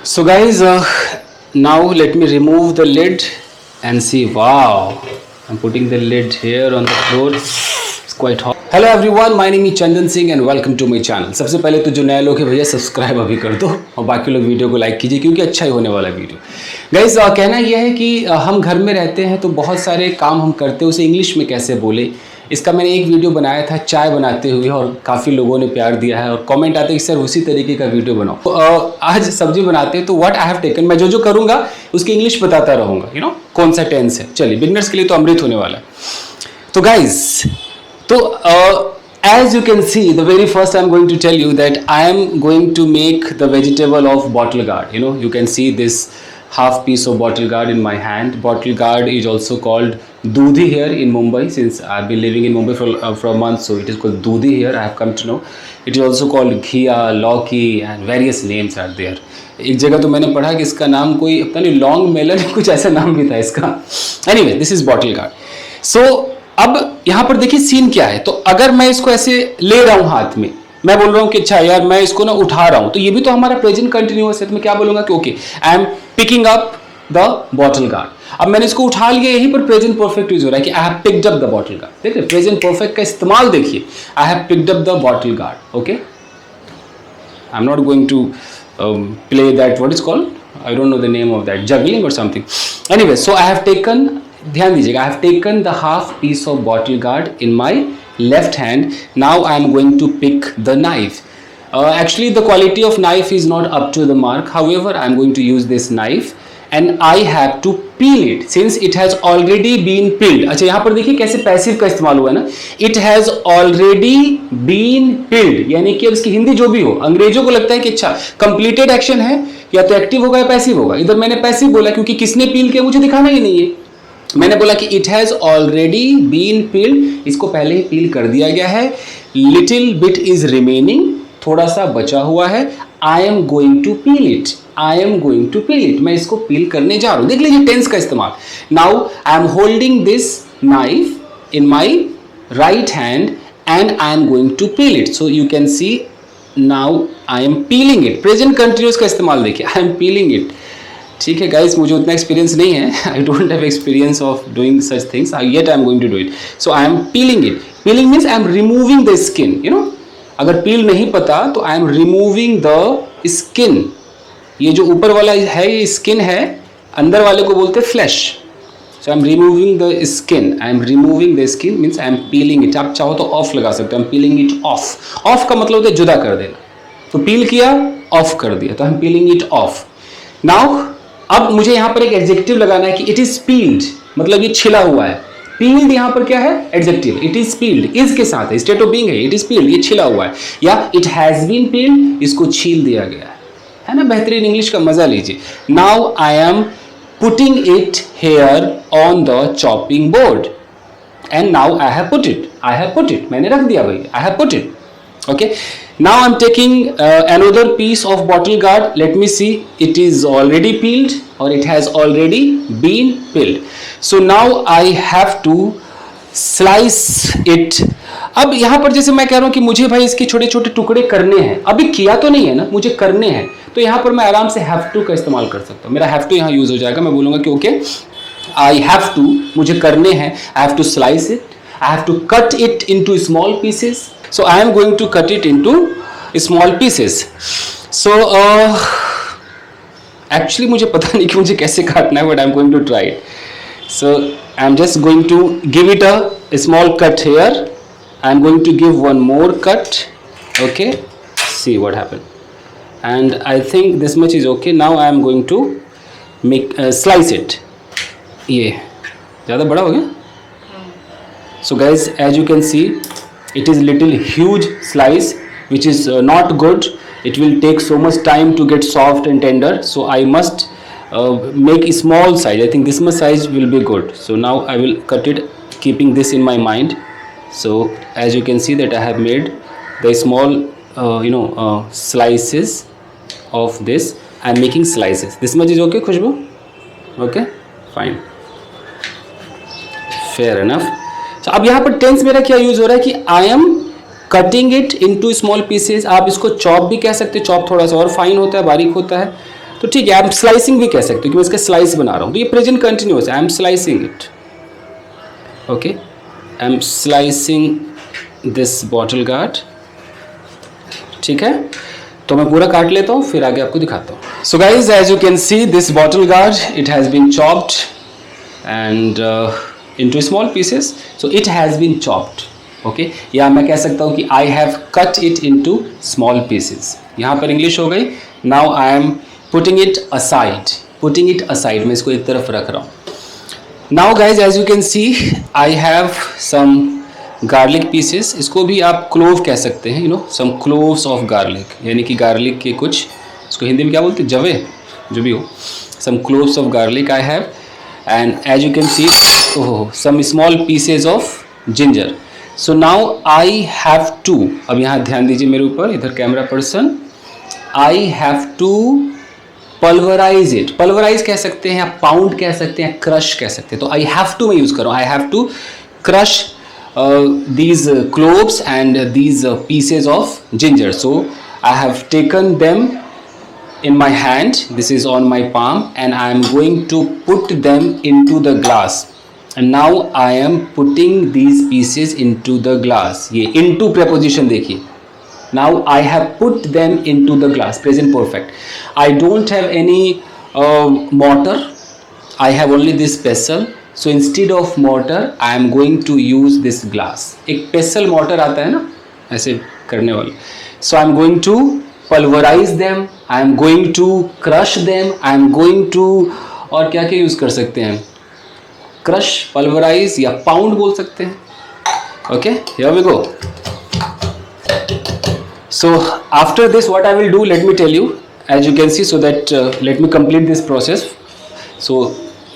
So guys, now let me remove the lid and see. Wow, I'm putting the lid here on the floor. It's quite hot. Hello everyone, my name is Chandan Singh and welcome to my channel. सबसे पहले तो जो नए लोग हैं भैया subscribe अभी कर दो और बाकी लोग वीडियो को लाइक कीजिए क्योंकि अच्छा ही होने वाला वीडियो। गाइज कहना यह है कि हम घर में रहते हैं तो बहुत सारे काम हम करते हैं, उसे इंग्लिश में कैसे बोले। इसका मैंने एक वीडियो बनाया था चाय बनाते हुए और काफ़ी लोगों ने प्यार दिया है और कमेंट आते हैं कि सर उसी तरीके का वीडियो बनाओ। तो आज सब्जी बनाते हैं तो व्हाट आई हैव टेकन, मैं जो करूँगा उसकी इंग्लिश बताता रहूँगा, यू नो कौन सा टेंस है। चलिए बिगनर्स के लिए तो अमृत होने वाला है। तो गाइज तो as you can see, the very first I'm going to tell you that I am going to make the vegetable of bottle gourd. You know, you can see this half piece of bottle gourd in my hand. Bottle gourd is also called doodhi here in Mumbai, since I've been living in Mumbai for a month, so it is called doodhi here. I have come to know. It is also called घिया, लौकी and various names are there. एक जगह तो मैंने पढ़ा कि इसका नाम कोई पता नहीं लॉन्ग मेलन कुछ ऐसा नाम भी था इसका। Anyway, this is bottle gourd. So अब यहाँ पर देखिए सीन क्या है। तो अगर मैं इसको ऐसे ले रहा हूँ हाथ में, मैं बोल रहा हूँ कि अच्छा यार मैं इसको ना उठा रहा हूँ, तो ये भी तो हमारा प्रेजेंट कंटिन्यूअस है। तो मैं क्या बोलूँगा कि okay I am picking up the bottle guard. अब मैंने इसको उठा लिया, यहीं पर प्रेजेंट परफेक्ट यूज हो रहा है कि I have picked up the bottle gourd. देखिए प्रेजेंट परफेक्ट का इस्तेमाल देखिए, I have picked up the bottle gourd. Okay, I am not going to play that what is called, I don't know the name of that, juggling और something. Anyway, so I have taken, ध्यान दीजिएगा, I have taken the half piece of bottle gourd in my left hand. Now I am going to pick the knife. Actually the quality of knife is not up to the mark, however I am going to use this knife and I have to peel it since it has already been peeled. अच्छा यहाँ पर देखिए कैसे passive का इस्तेमाल हुआ है ना, it has already been peeled, यानी कि अब इसकी हिंदी जो भी हो, अंग्रेजों को लगता है कि अच्छा कंप्लीटेड एक्शन है या तो एक्टिव होगा या पैसिव होगा। इधर मैंने पैसिव बोला क्योंकि किसने पील किया मुझे दिखाना ही नहीं है। मैंने बोला कि it has already been peeled, इसको पहले ही पील कर दिया गया है। लिटिल बिट इज रिमेनिंग, थोड़ा सा बचा हुआ है। I am going to peel it, I am going to peel it, मैं इसको पील करने जा रहा हूं। देख लीजिए टेंस का इस्तेमाल। Now I am holding this knife in my right hand and I am going to peel it. So you can see now I am peeling it. Present continuous का इस्तेमाल देखिए, आई एम पीलिंग इट। ठीक है guys, मुझे उतना experience नहीं है, I don't have experience of doing such things, yet I am going to do it. So I am peeling it. Peeling means I am removing the skin, you know, अगर peel नहीं पता तो I am removing the skin. ये जो ऊपर वाला है ये स्किन है, अंदर वाले को बोलते हैं flash. So I am removing the skin, I am removing the skin means I am peeling it. आप चाहो तो ऑफ लगा सकते हो, आई am peeling it of. Of का मतलब होता है जुदा कर देना, तो पील किया ऑफ कर दिया, तो I am peeling it of. Now अब मुझे यहाँ पर एक एडजेक्टिव लगाना है कि इट इज पील्ड, मतलब ये छिला हुआ है। पील्ड यहाँ पर क्या है, adjective. It is peeled is के साथ है, स्टेट ऑफ बीइंग है, इट इज पील्ड, ये छिला हुआ है। या इट हैज बीन पील्ड, इसको छील दिया गया है ना। बेहतरीन इंग्लिश का मजा लीजिए। Now I am putting it here on the chopping board and now I have put it, I have put it, मैंने रख दिया भाई, I have put it. Okay, now I'm taking another piece of bottle gourd. Let me see, it is already peeled or it has already been peeled. So now I have to slice it. अब यहाँ पर जैसे मैं कह रहा हूँ कि मुझे भाई इसके छोटे छोटे टुकड़े करने हैं, अभी किया तो नहीं है ना, मुझे करने हैं, तो यहाँ पर मैं आराम से have to का इस्तेमाल कर सकता हूँ। मेरा have to यहाँ यूज हो जाएगा। मैं बोलूँगा कि ओके I have to, मुझे करने हैं, I have to slice it, I have to cut it into small pieces. So I am going to cut it into small pieces. So actually मुझे पता नहीं कि मुझे कैसे काटना है, but I am going to try it. So I am just going to give it a small cut here. I am going to give one more cut. Okay, see what happened. And I think this much is okay. Now I am going to make slice it. ये ज़्यादा बड़ा हो गया? So guys, as you can see, it is little huge slice which is not good. It will take so much time to get soft and tender, so I must make a small size. I think this much size will be good. So now I will cut it keeping this in my mind. So as you can see that I have made the small slices of this. I am making slices. This much is okay, Khushbu? Okay, fine, fair enough. So, अब यहाँ पर tense मेरा क्या use हो रहा है कि I am cutting it into small pieces. आप इसको चॉप भी कह सकते हैं, चॉप थोड़ा सा और फाइन होता है, बारीक होता है। तो ठीक है, आप स्लाइसिंग भी कह सकते हो कि मैं इसका स्लाइस बना रहा हूँ, तो ये प्रेजेंट कंटिन्यूअस है, I M slicing it. Okay, I M slicing this bottle guard. ठीक है, तो मैं पूरा काट लेता हूँ, फिर आगे आपको दिखाता हूँ. So guys, as you can see this bottle gourd, it has been chopped and into small pieces, so it has been chopped. Okay, या मैं कह सकता हूँ कि I have cut it into small pieces. यहाँ पर इंग्लिश हो गई. Now I am putting it aside. Putting it aside, मैं इसको एक तरफ रख रहा हूँ. Now guys, as you can see, I have some garlic pieces. इसको भी आप क्लोव कह सकते हैं, some cloves of garlic, यानी कि गार्लिक के कुछ, इसको हिंदी में क्या बोलते हैं, जवे, जो भी हो. Some cloves of garlic I have, and as you can see, some small pieces of ginger. So now I have to, अब यहाँ ध्यान दीजिए मेरे ऊपर, इधर camera person, I have to pulverize it. Pulverize कह सकते हैं, आप पाउंड कह सकते हैं, क्रश कह सकते हैं. तो I have to मैं यूज़ कर रहा हूँ, I have to crush these cloves and these pieces of ginger. So I have taken them in my hand, this is on my palm, and I am going to put them into the glass. And now I am putting these pieces into the glass. ये into preposition देखिए. Now I have put them into the glass. Present perfect. I don't have any mortar. I have only this pestle. So instead of mortar, I am going to use this glass. एक pestle mortar आता है ना, ऐसे करने वाला. So I am going to pulverize them. I am going to crush them. I am going to, और क्या क्या यूज़ कर सकते हैं, क्रश, पल्वराइज या पाउंड बोल सकते हैं. Okay, here we go. So after this what I will do, let me tell you, as you can see, so that let me complete this process. So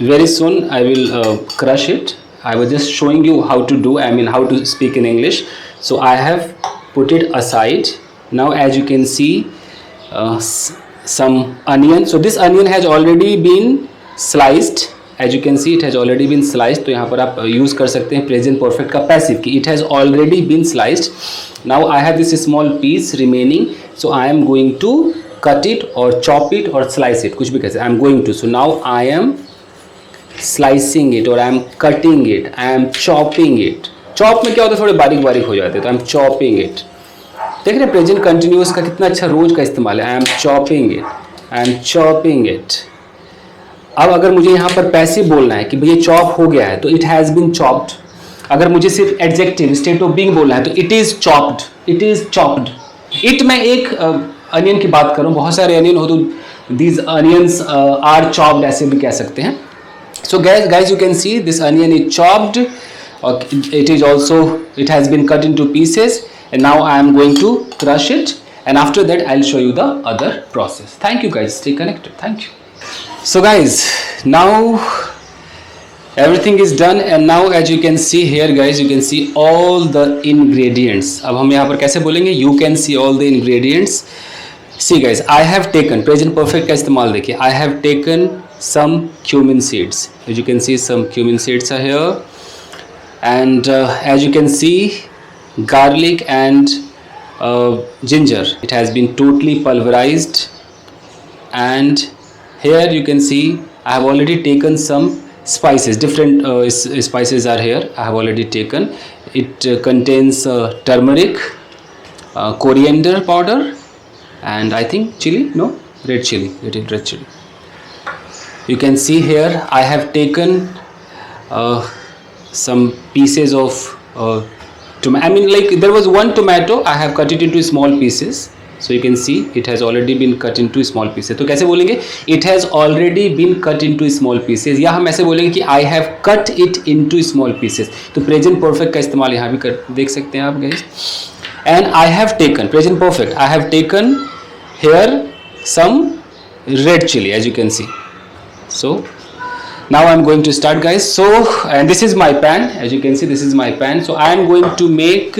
very soon I will crush it. I was just showing you how to do, I mean how to speak in English. So I have put it aside. Now as you can see, some onion. So this onion has already been sliced. As you can see, it has already been sliced. तो यहाँ पर आप use कर सकते हैं present perfect का passive कि it has already been sliced. Now I have this small piece remaining, so I am going to cut it or chop it or slice it, कुछ भी कैसे. I am going to. So now I am slicing it or I am cutting it. I am chopping it. Chop में क्या होता है, थोड़े बारीक बारीक हो जाते हैं, तो I am chopping it. देख रहे हैं प्रेजेंट कंटिन्यूअस का कितना अच्छा रोज का इस्तेमाल है. I am chopping it. I am chopping it. अब अगर मुझे यहाँ पर पैसिव बोलना है कि भैया चॉप हो गया है, तो इट हैज़ बीन चॉप्ड. अगर मुझे सिर्फ एडजेक्टिव स्टेट ऑफ बीइंग बोलना है, तो it is chopped. It is chopped. It मैं एक अनियन की बात करूँ, बहुत सारे अनियन हो तो दीज अनियंस आर चॉप्ड ऐसे भी कह सकते हैं. So guys you can see this onion is chopped, it is also, it has been cut into pieces, and now I am going to crush it, and after that I'll show you the other process. Thank you guys, stay connected. Thank you. So guys, now everything is done, and now as you can see here guys, you can see all the ingredients. अब हम यहाँ पर कैसे बोलेंगे, you can see all the ingredients. See guys, I have taken, present perfect का इस्तेमाल देखिए, I have taken some cumin seeds. As you can see, some cumin seeds are here, and as you can see, garlic and ginger, it has been totally pulverized. And here you can see I have already taken some spices, different spices are here. I have already taken it. Contains turmeric, coriander powder, and I think chili, no, red chili, red chili. You can see here I have taken some pieces of I mean like there was one tomato, I have cut it into small pieces. So you can see it has already been cut into small pieces. तो कैसे बोलेंगे, it has already been cut into small pieces, या हम ऐसे बोलेंगे कि I have cut it into small pieces. तो present perfect का इस्तेमाल यहाँ भी कर देख सकते हैं आप guys. And I have taken, present perfect, I have taken here some red chili, as you can see. So now I am going to start guys. So, and this is my pan, as you can see, this is my pan. So I am going to make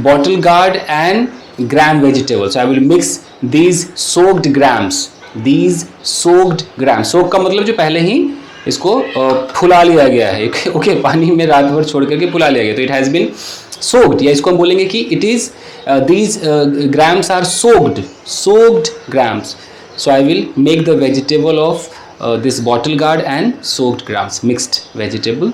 bottle gourd and gram vegetables. So I will mix these soaked grams. These soaked grams. Soak का मतलब जो पहले ही इसको फुला लिया गया है. Okay, पानी में रात भर छोड़ करके फुला लिया गया. तो it has been soaked. या इसको हम बोलेंगे कि it is these grams are soaked grams. So I will make the vegetable of this bottle gourd and soaked grams, mixed vegetable.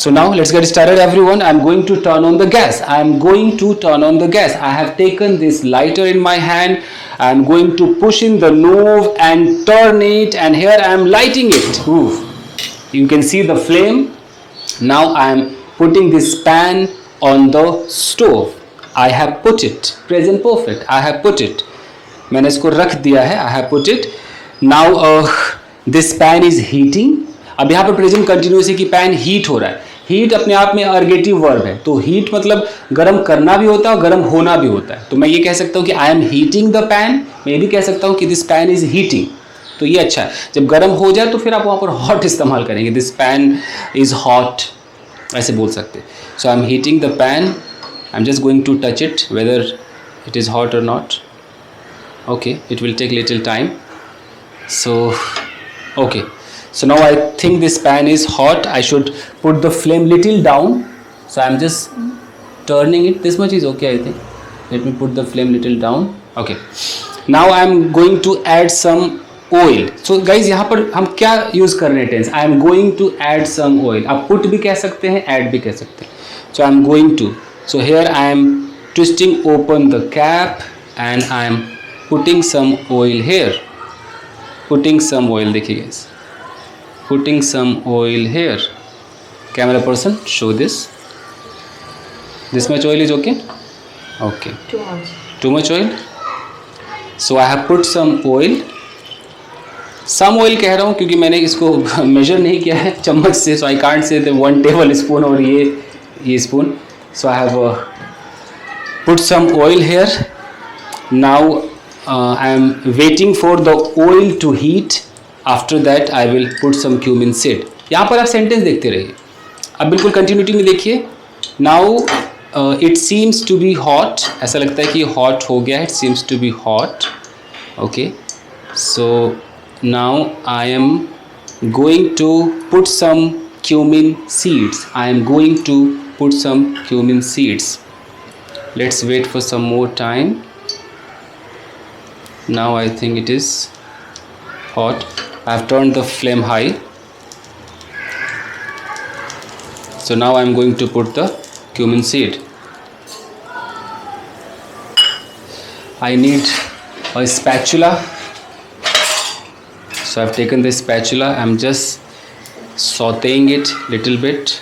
So now let's get started everyone. I'm going to turn on the gas. I'm going to turn on the gas. I have taken this lighter in my hand. I'm going to push in the knob and turn it, and here I'm lighting it. Ooh. You can see the flame. Now I'm putting this pan on the stove. I have put it. Present perfect. I have put it. मैंने इसको रख दिया है. I have put it. Now this pan is heating. अब यहाँ पर present continuous है कि पैन हीट हो रहा है. हीट अपने आप में अर्गेटिव वर्ब है, तो हीट मतलब गर्म करना भी होता है और गर्म होना भी होता है. तो मैं ये कह सकता हूँ कि आई एम हीटिंग द पैन. मैं ये भी कह सकता हूँ कि दिस पैन इज हीटिंग. तो ये अच्छा है. जब गर्म हो जाए तो फिर आप वहाँ पर हॉट इस्तेमाल करेंगे. दिस पैन इज हॉट ऐसे बोल सकते. So I am heating the pan. I am just going to touch it whether it is hot और not. Okay, it will take little time. So okay. So now I think this pan is hot. I should put the flame little down. So I'm just turning it. This much is okay, I think. Let me put the flame little down. Okay. Now I'm going to add some oil. So guys, यहाँ पर हम क्या use कर रहे हैं tense? I am going to add some oil. आप put भी कह सकते हैं, add भी कह सकते हैं. So I'm going to. So here I am twisting open the cap and I am putting some oil here. Putting some oil. देखिए guys. Putting some oil here. Camera person, show this. This much oil is okay? Okay. Too much. Too much oil? So I have put some oil. Some oil कह रहा हूँ क्योंकि मैंने इसको measure नहीं किया है चम्मच से. So I can't say the 1 tablespoon और ये spoon. So I have put some oil here. Now I am waiting for the oil to heat. After that I will put some cumin seed. यहाँ पर आप sentence देखते रहिए. अब बिल्कुल continuity में देखिए. Now it seems to be hot. ऐसा लगता है कि हॉट हो गया है. It seems to be hot. Okay. So now I am going to put some cumin seeds. I am going to put some cumin seeds. Let's wait for some more time. Now I think it is hot. I have turned the flame high. So now I am going to put the cumin seed. I need a spatula. So I have taken this spatula. I am just sauteing it little bit.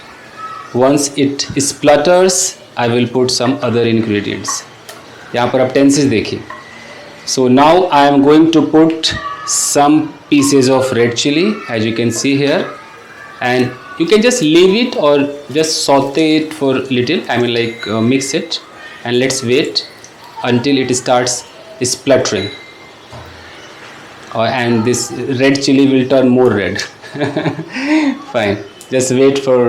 Once it splutters, I will put some other ingredients. यहाँ पर आप tenses देखिए. So now I am going to put some pieces of red chili as you can see here, and you can just leave it or just saute it for little. I mean like mix it and let's wait until it starts spluttering. And this red chili will turn more red. Fine, just wait for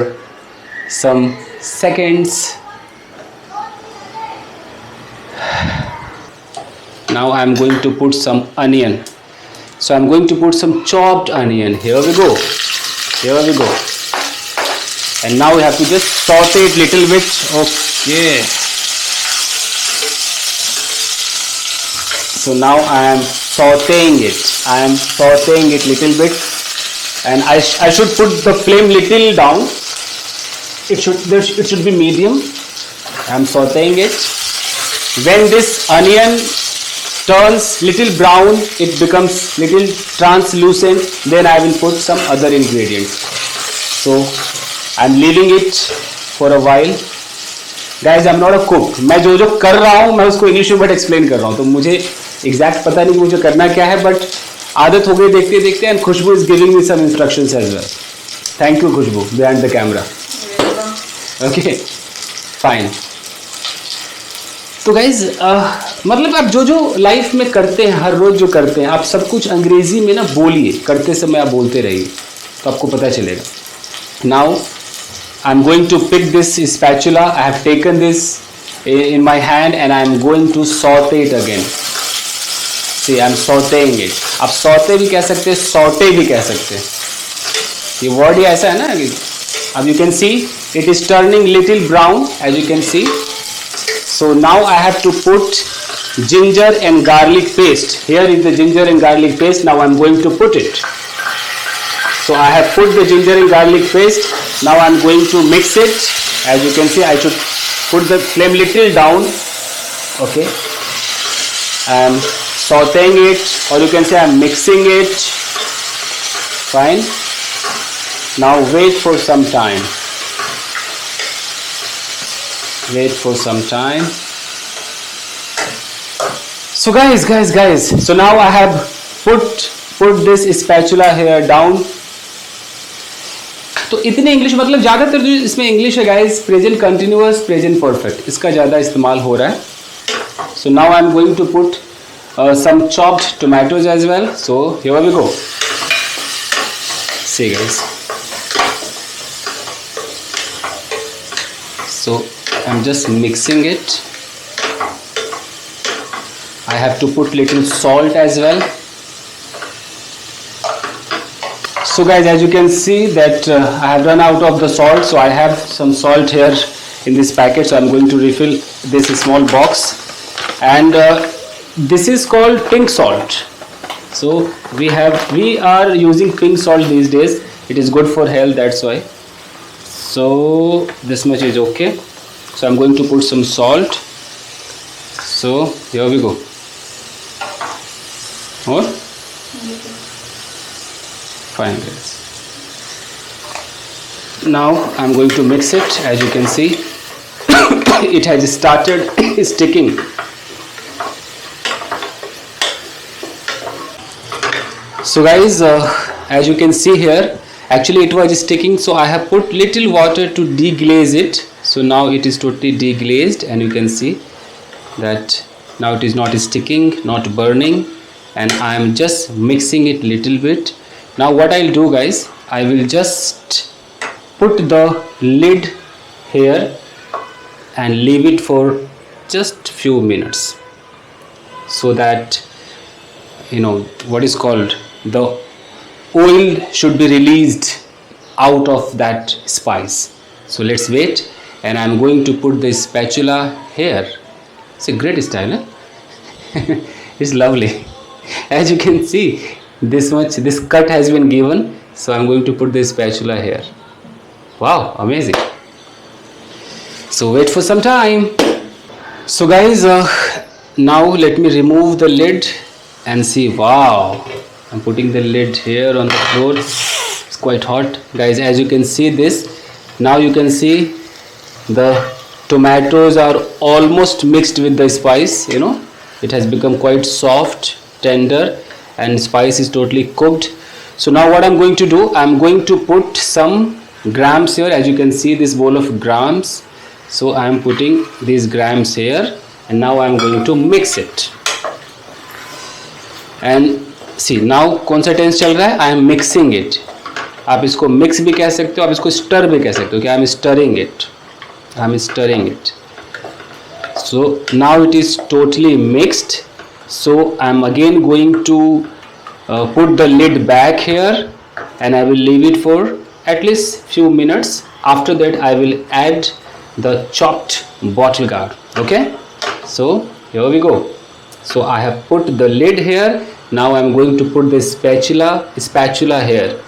some seconds. Now I am going to put some onion. So I'm going to put some chopped onion. Here we go. Here we go. And now we have to just saute it little bit. Okay. So now I am sauteing it. I am sauteing it little bit. And I should put the flame little down. It should be medium. I am sauteing it. When this onion turns little brown, it becomes little translucent, then I will put some other ingredients. So I am leaving it for a while. Guys, I am not a cook. मैं जो कर रहा हूँ मैं उसको English में but explain कर रहा हूँ. तो मुझे एग्जैक्ट पता नहीं मुझे करना क्या है, बट आदत हो गई देखते देखते. And Khushboo is giving me some instructions as well. Thank you Khushboo behind the camera. Okay fine. तो गाइज मतलब आप जो लाइफ में करते हैं, हर रोज़ जो करते हैं, आप सब कुछ अंग्रेज़ी में ना बोलिए. करते समय आप बोलते रहिए तो आपको पता चलेगा. Now I am going to pick this spatula. I have taken this in my hand and I am going to sauté it again. See I am sautéing it. आप सॉटे भी कह सकते हैं, सॉटे भी कह सकते हैं. ये वर्ड ही ऐसा है ना. अब you can see it is turning little brown as you can see. So now I have to put ginger and garlic paste. Here is the ginger and garlic paste. Now I'm going to put it. So I have put the ginger and garlic paste. Now I'm going to mix it. As you can see, I should put the flame little down. Okay. I'm sauteing it, or you can say I'm mixing it. Fine. Now wait for some time. Wait for some time. So guys, so now I have put this spatula here down. तो इतने English मतलब ज़्यादातर जो इसमें English है guys, present continuous, present perfect, इसका ज़्यादा इस्तेमाल हो रहा है. So now I am going to put some chopped tomatoes as well. So here we go. See guys. So I'm just mixing it. I have to put little salt as well. So guys, as you can see that I have run out of the salt, so I have some salt here in this packet, so I'm going to refill this small box. And this is called pink salt. So we are using pink salt these days. It is good for health, that's why. So this much is okay. So I'm going to put some salt. So here we go. More? Fine guys. Now I'm going to mix it. As you can see, it has started sticking. So guys, as you can see here, actually it was sticking, so I have put little water to deglaze it. So now it is totally deglazed, and you can see that now it is not sticking, not burning, and I am just mixing it little bit. Now what I'll do guys, I will just put the lid here and leave it for just few minutes, so that what is called the oil should be released out of that spice. So let's wait, and I'm going to put the spatula here. It's a great style, eh? It's lovely. As you can see, this cut has been given, so I'm going to put the spatula here. Wow, amazing. So wait for some time. So guys, now let me remove the lid and see. Wow, I'm putting the lid here on the floor. It's quite hot guys. As you can see this, now you can see the tomatoes are almost mixed with the spice. It has become quite soft, tender, and spice is totally cooked. So now what I'm going to do, I'm going to put some grams here. As you can see, this bowl of grams. So I'm putting these grams here, and now I'm going to mix it. And see, now कौन सा tense चल रहा है? I am mixing it. आप इसको mix भी कह सकते हो, आप इसको stir भी कह सकते हो कि I am stirring it. I am stirring it. So now it is totally mixed. So I am again going to put the lid back here, and I will leave it for at least few minutes. After that I will add the chopped bottle gourd. Okay, so here we go. So I have put the lid here. Now I am going to put the spatula here.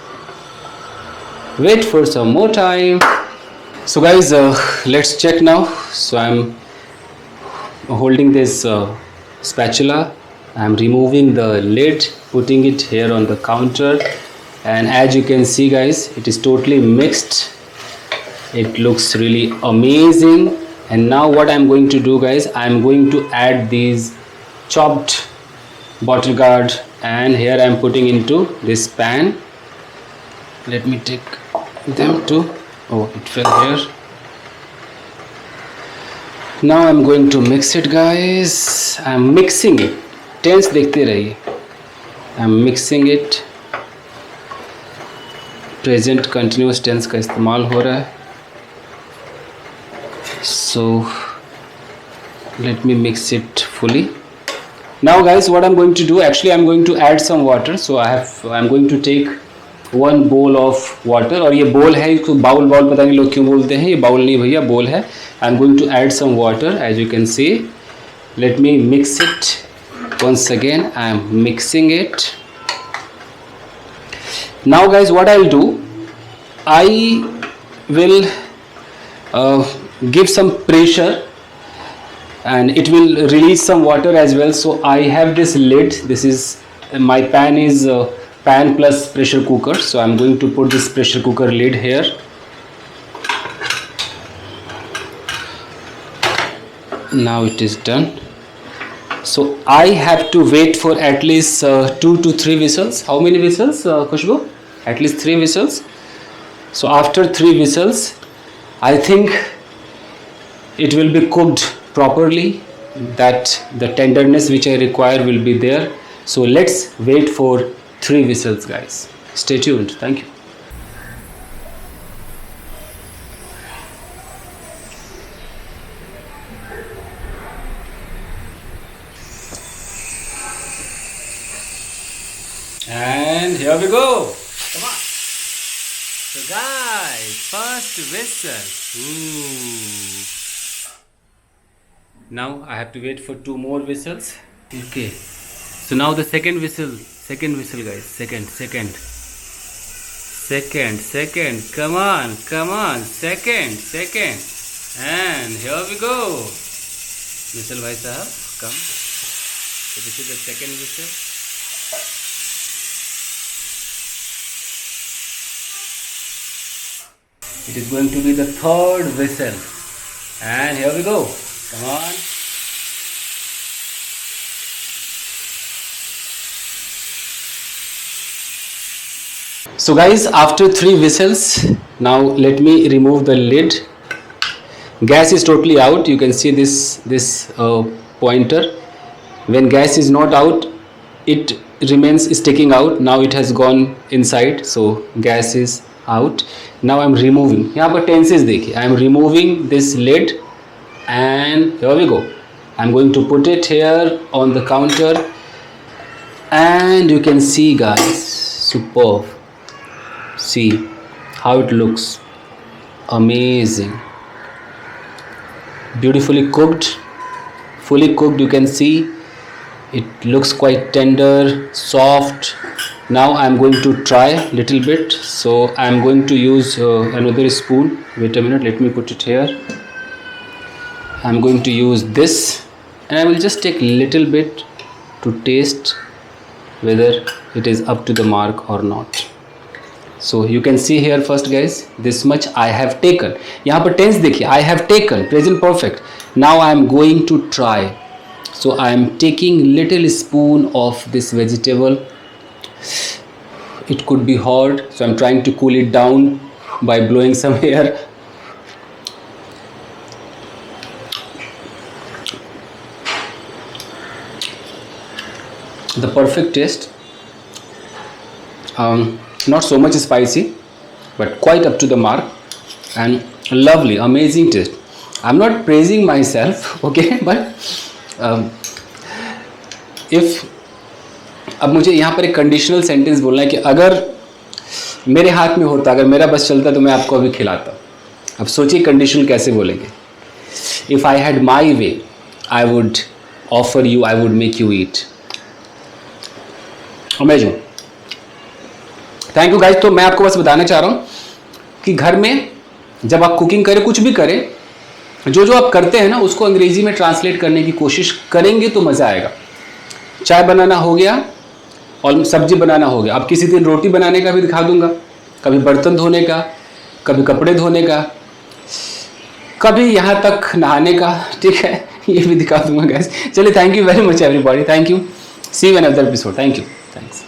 Wait for some more time. So guys, let's check now. So I am holding this spatula. I am removing the lid, putting it here on the counter, and as you can see guys, it is totally mixed. It looks really amazing. And now what I am going to do guys, I am going to add these chopped bottle gourd, and here I am putting into this pan. Let me take them too. Oh, it fell here. Now I am going to mix it guys. I am mixing it. Tense देखते रहिए. I am mixing it. Present continuous tense का इस्तेमाल हो रहा है. So let me mix it fully. Now guys, what I'm going to do, actually I'm going to add some water. So I'm going to take one bowl of water. और ये bowl है, इसको bowl पता नहीं लोग क्यों बोलते हैं, ये बाउल नहीं भैया, bowl है. I'm going to add some water, as you can see. Let me mix it once again. I am mixing it. Now guys, what I'll do, I will give some pressure and it will release some water as well. So I have this lid. This is my pan is pan plus pressure cooker. So I'm going to put this pressure cooker lid here. Now it is done. So I have to wait for at least 2 to 3 whistles. How many whistles, Khushbu? At least 3 whistles. So after 3 whistles, I think it will be cooked properly, that the tenderness which I require will be there. So let's wait for 3 whistles, guys. Stay tuned. Thank you. And here we go. Come on. So guys, first whistle. Ooh. Now I have to wait for 2 more whistles. Okay. So now the second whistle guys. Second. Come on. Second. And here we go. Whistle bhai sahab, come. So this is the second whistle. It is going to be the third whistle. And here we go. Come on. So guys, after 3 whistles, now let me remove the lid. Gas is totally out. You can see this pointer. When gas is not out, it remains sticking out. Now it has gone inside. So gas is out. Now I am removing. यहाँ पर tenses देखिए. I am removing this lid, and here we go. I am going to put it here on the counter, and you can see, guys, superb. See how it looks. Amazing. Beautifully cooked, fully cooked. You can see it looks quite tender, soft. Now I am going to try little bit. So I am going to use another spoon. Wait a minute, let me put it here. I am going to use this, and I will just take little bit to taste whether it is up to the mark or not. So you can see here first, guys, this much I have taken. यहाँ पर tense देखिए, I have taken, present perfect. Now I am going to try. So I am taking little spoon of this vegetable. It could be hot, so I'm trying to cool it down by blowing some air. The perfect taste. Not so much spicy, but quite up to the mark, and lovely, amazing taste. I'm not praising myself, okay, but if अब मुझे यहाँ पर एक conditional sentence बोलना है कि अगर मेरे हाथ में होता, अगर मेरा बस चलता, तो मैं आपको अभी खिलाता. अब सोचिए कंडीशनल कैसे बोलेंगे. If I had my way, I would offer you, I would make you eat. Amazing. Thank you guys. तो मैं आपको बस बताना चाह रहा हूँ कि घर में जब आप कुकिंग करें, कुछ भी करें, जो जो आप करते हैं ना, उसको अंग्रेजी में ट्रांसलेट करने की कोशिश करेंगे तो मज़ा आएगा. चाय बनाना हो गया और सब्जी बनाना हो गया. अब किसी दिन रोटी बनाने का भी दिखा दूंगा, कभी बर्तन धोने का, कभी कपड़े धोने का, कभी यहाँ तक नहाने का. ठीक है, ये भी दिखा दूंगा गाइस. चलिए, thank you very much everybody. Thank you. See you in another episode. Thank you. Thanks.